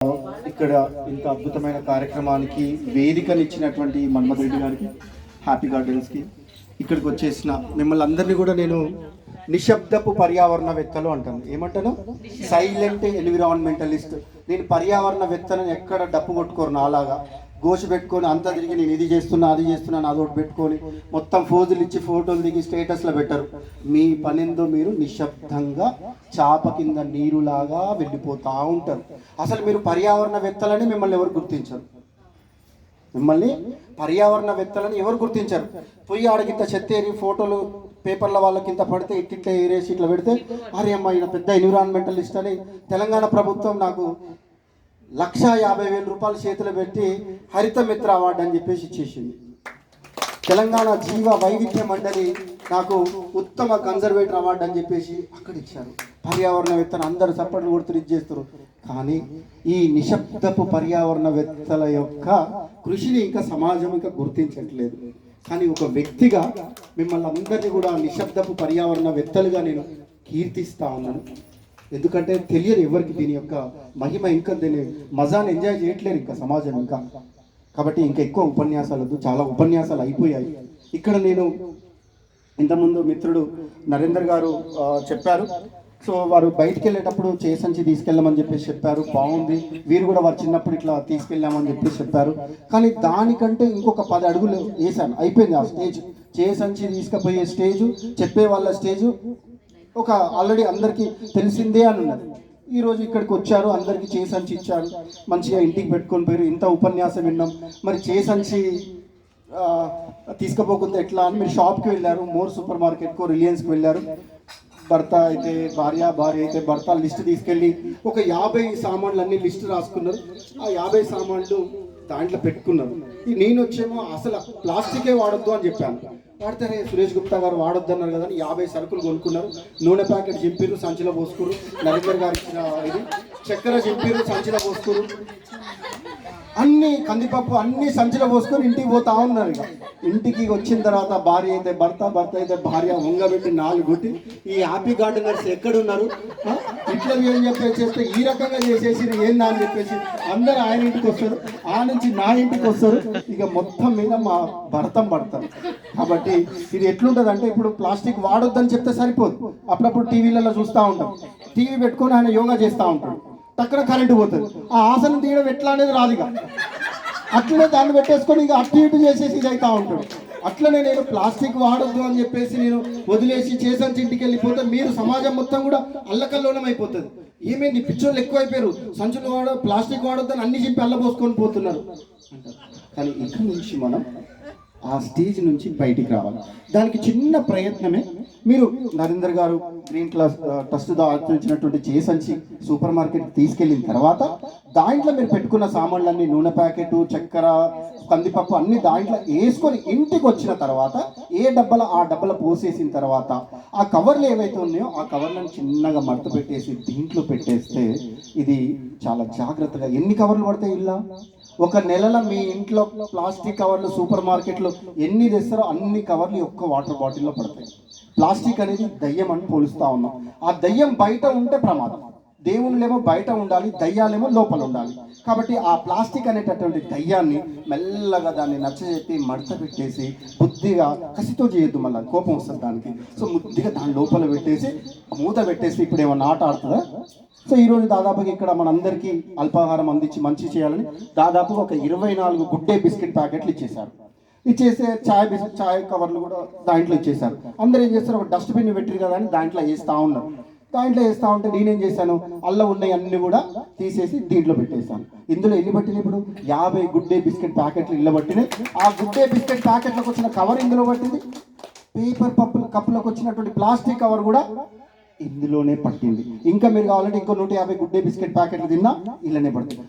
ఇక్కడ ఇంత అద్భుతమైన కార్యక్రమానికి వేదికనిచ్చినటువంటి మన్మథ్ రెడ్డి గారికి, హ్యాపీ గార్డెన్స్కి ఇక్కడికి వచ్చేసిన మిమ్మల్ని అందరినీ కూడా నేను నిశ్శబ్దపు పర్యావరణవేత్తలు అంటాను. ఏమంటాను? Silent environmentalist. నేను పర్యావరణవేత్తలను ఎక్కడ డప్పు కొట్టుకోరు, నాలాగా గోషి పెట్టుకొని అంతా తిరిగి నేను ఇది చేస్తున్నా అది చేస్తున్నాను అదొకటి పెట్టుకొని మొత్తం ఫోజులు ఇచ్చి ఫోటోలు దిగి స్టేటస్లో పెట్టరు. మీ పనిందో మీరు నిశ్శబ్దంగా చాప కింద నీరులాగా వెళ్ళిపోతూ ఉంటారు. అసలు మీరు పర్యావరణవేత్తలని మిమ్మల్ని ఎవరు గుర్తించరు. మిమ్మల్ని పర్యావరణవేత్తలని ఎవరు గుర్తించరు. పోయి ఆడకింత చెత్తేరి ఫోటోలు పేపర్ల వాళ్ళకింత పడితే ఇట్టిట్లా ఏరేసి ఇట్లా పెడితే అరే అమ్మ ఈయన పెద్ద ఎన్విరాన్మెంటలిస్ట్ అని తెలంగాణ ప్రభుత్వం నాకు 1,50,000 రూపాయలు చేతులు పెట్టి హరిత మిత్ర అవార్డు అని చెప్పేసి ఇచ్చేసింది. తెలంగాణ జీవ వైవిధ్య మండలి నాకు ఉత్తమ కన్జర్వేటర్ అవార్డు అని చెప్పేసి అక్కడ ఇచ్చారు. పర్యావరణవేత్తలు అందరూ చప్పట్లు కొడుతూ ఇది చేస్తారు. కానీ ఈ నిశ్శబ్దపు పర్యావరణవేత్తల యొక్క కృషిని ఇంకా సమాజం ఇంకా గుర్తించట్లేదు. కానీ ఒక వ్యక్తిగా మిమ్మల్ని అందరినీ కూడా నిశ్శబ్దపు పర్యావరణవేత్తలుగా నేను కీర్తిస్తా ఉన్నాను. ఎందుకంటే తెలియదు ఎవరికి దీని యొక్క మహిమ, ఇంకా దీని మజాని ఎంజాయ్ చేయట్లేరు ఇంకా సమాజం ఇంకా. కాబట్టి ఇంకా ఎక్కువ ఉపన్యాసాలు వద్దు, చాలా ఉపన్యాసాలు అయిపోయాయి. ఇక్కడ నేను ఇంతకుముందు మిత్రుడు నరేందర్ గారు చెప్పారు. సో వారు బయటికి వెళ్ళేటప్పుడు చేసంచి తీసుకెళ్ళమని చెప్పేసి చెప్పారు. బాగుంది. వీరు కూడా వారు చిన్నప్పుడు ఇట్లా తీసుకెళ్ళామని చెప్పేసి చెప్పారు. కానీ దానికంటే ఇంకొక 10 అడుగులు వేసాను, అయిపోయింది ఆ స్టేజ్. చేసంచి తీసుకుపోయే స్టేజు, చెప్పే వాళ్ళ స్టేజు ఒక ఆల్రెడీ అందరికీ తెలిసిందే అని ఉన్నది. ఈరోజు ఇక్కడికి వచ్చారు, అందరికీ చేసంచి ఇచ్చారు, మంచిగా ఇంటికి పెట్టుకొని పోయారు. ఇంత ఉపన్యాసం విన్నాం. మరి చేసంచి తీసుకుపోకుండా ఎట్లా అని మీరు షాప్కి వెళ్ళారు, మోర్ సూపర్ మార్కెట్కో రిలయన్స్కి వెళ్ళారు. భర్త అయితే భార్య, భార్య అయితే భర్త లిస్ట్ తీసుకెళ్ళి ఒక 50 సామాన్లు అన్ని లిస్ట్ రాసుకున్నారు. ఆ 50 సామాన్లు దాంట్లో పెట్టుకున్నారు. నేను వచ్చేమో అసలు ప్లాస్టికే వాడొద్దు అని చెప్పాను. వాడితే సురేష్ గుప్తా గారు వాడొద్దు అన్నారు కదా అని 50 సరుకులు కొనుక్కున్నారు. నూనె ప్యాకెట్ చింపిరు, సంచిలో పోసుకురు. నరేందర్ గారు ఇచ్చిన ఇది చక్కెర చింపిరు, సంచిలో పోసుకురు. అన్ని కందిపప్పు అన్ని సంచిలో పోసుకొని ఇంటికి పోతా ఉన్నారు. ఇక ఇంటికి వచ్చిన తర్వాత భార్య అయితే భర్త, భర్త అయితే భార్య వంగబెట్టి 4 కొట్టి ఈ హ్యాపీ గార్డెనర్స్ ఎక్కడున్నారు ఇట్లా ఏం చెప్పేసి చేస్తే ఈ రకంగా చేసేసి ఏందా అని చెప్పేసి అందరూ ఆయన ఇంటికి వస్తారు, ఆ నుంచి నా ఇంటికి వస్తారు. ఇక మొత్తం మీద మా భర్తం పడతారు. కాబట్టి ఇది ఎట్లుంటుంది అంటే, ఇప్పుడు ప్లాస్టిక్ వాడొద్దని చెప్తే సరిపోదు. అప్పుడప్పుడు టీవీలలో చూస్తూ ఉంటాం. టీవీ పెట్టుకొని ఆయన యోగా చేస్తూ ఉంటాడు. టక్కున కరెంటు పోతుంది. ఆ ఆసనం తీయడం ఎట్లా అనేది రాదు. ఇక అట్లనే దాన్ని పెట్టేసుకొని ఇక అటు ఇటు చేసేసి ఇది అవుతూ ఉంటాడు. అట్లనే నేను ప్లాస్టిక్ వాడొద్దు అని చెప్పేసి నేను వదిలేసి చేసంచి ఇంటికి వెళ్ళిపోతే మీరు సమాజం మొత్తం కూడా అల్లకల్లోలం అయిపోతుంది. ఏమైంది పిచ్చోళ్ళు ఎక్కువైపోయారు, సంచులు ప్లాస్టిక్ వాడొద్దు అని అన్ని చెప్పి అల్లబోసుకొని పోతున్నారు అంటారు. కానీ ఇక్కడి నుంచి మనం ఆ స్టేజ్ నుంచి బయటికి రావాలి. దానికి చిన్న ప్రయత్నమే. మీరు Narender garu green class trust ఆచరించినటువంటి చేసంచి సూపర్ మార్కెట్ తీసుకెళ్ళిన తర్వాత దాంట్లో మీరు పెట్టుకున్న సామాన్లన్నీ నూనె ప్యాకెట్, చక్కెర, కందిపప్పు అన్ని దాంట్లో వేసుకొని ఇంటికి వచ్చిన తర్వాత ఏ డబ్బాలో ఆ డబ్బాలో పోసేసిన తర్వాత ఆ కవర్లు ఏవైతే ఉన్నాయో ఆ కవర్లను చిన్నగా మడత పెట్టేసి దీంట్లో పెట్టేస్తే ఇది చాలా జాగ్రత్తగా. ఎన్ని కవర్లు పడతాయి ఇలా? ఒక నెలలో మీ ఇంట్లో ప్లాస్టిక్ కవర్లు సూపర్ మార్కెట్లో ఎన్ని తెస్తారో అన్ని కవర్లు ఒక్క వాటర్ బాటిల్లో పడతాయి. ప్లాస్టిక్ అనేది దయ్యం అని పోలుస్తూ ఉన్నాం. ఆ దయ్యం బయట ఉంటే ప్రమాదం. దేవుళ్ళేమో బయట ఉండాలి, దయ్యాలేమో లోపల ఉండాలి. కాబట్టి ఆ ప్లాస్టిక్ అనేటటువంటి దయ్యాన్ని మెల్లగా దాన్ని నచ్చజెప్పి మడత పెట్టేసి బుద్ధిగా, కసితో చేయొద్దు, మళ్ళీ కోపం వస్తుంది దానికి. సో బుద్ధిగా దాని లోపల పెట్టేసి మూత పెట్టేసి ఇప్పుడు ఏమన్నా ఆట ఆడుతుందా? సో ఈరోజు దాదాపుగా ఇక్కడ మనందరికీ అల్పాహారం అందించి మంచి చేయాలని దాదాపు ఒక 24 గుడ్డే బిస్కెట్ ప్యాకెట్లు ఇచ్చేశారు. ఇచ్చేసే చాయ్ కవర్లు కూడా దాంట్లో ఇచ్చేశారు. అందరూ ఏం చేస్తారు, ఒక డస్ట్బిన్ పెట్టిరు కదా అని దాంట్లో వేస్తూ ఉన్నారు. దాంట్లో వేస్తూ ఉంటే నేనేం చేశాను, అల్ల ఉన్నాయి అన్ని కూడా తీసేసి దీంట్లో పెట్టేశాను. ఇందులో ఎన్ని పట్టినాయి? ఇప్పుడు 50 గుడ్డే బిస్కెట్ ప్యాకెట్లు ఇళ్ళ పట్టినాయి. ఆ గుడ్డే బిస్కెట్ ప్యాకెట్లకు వచ్చిన కవర్ ఇందులో పట్టింది. పేపర్ కప్పులకు వచ్చినటువంటి ప్లాస్టిక్ కవర్ కూడా ఇందులోనే పట్టింది. ఇంకా మీరు కావాలంటే ఇంకో 150 గుడ్డే బిస్కెట్ ప్యాకెట్లు తిన్నా ఇళ్ళనే పడుతుంది.